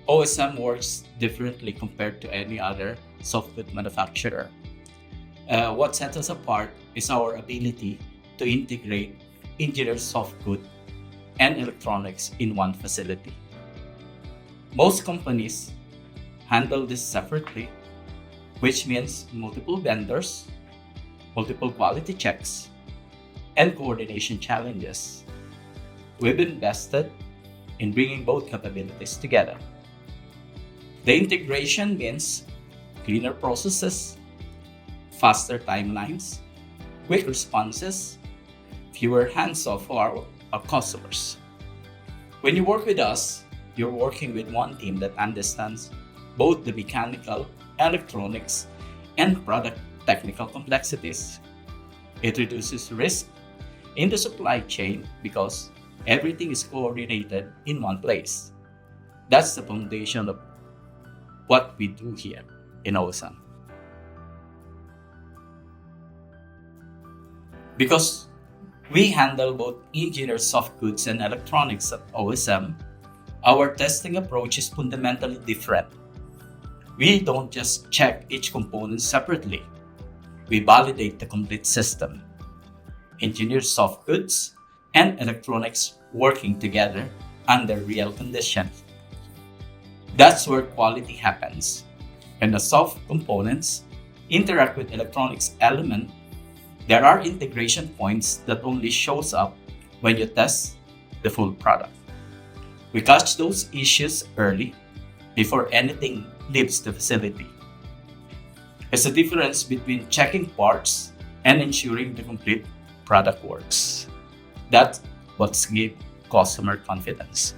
OSM works differently compared to any other soft good manufacturer. What sets us apart is our ability to integrate engineered soft good and electronics in one facility. Most companies handle this separately, which means multiple vendors, multiple quality checks, and coordination challenges. We've invested in bringing both capabilities together. The integration means cleaner processes, faster timelines, quick responses, fewer hands-off for our customers. When you work with us, you're working with one team that understands both the mechanical, electronics, and product technical complexities. It reduces risk in the supply chain because everything is coordinated in one place. That's the foundation of what we do here in OSM. Because we handle both engineered soft goods and electronics at OSM, our testing approach is fundamentally different. We don't just check each component separately. We validate the complete system. Engineered soft goods and electronics working together under real conditions. That's where quality happens. When the soft components interact with electronics element, there are integration points that only shows up when you test the full product. We catch those issues early before anything leaves the facility. It's the difference between checking parts and ensuring the complete product works. That's what gives customer confidence.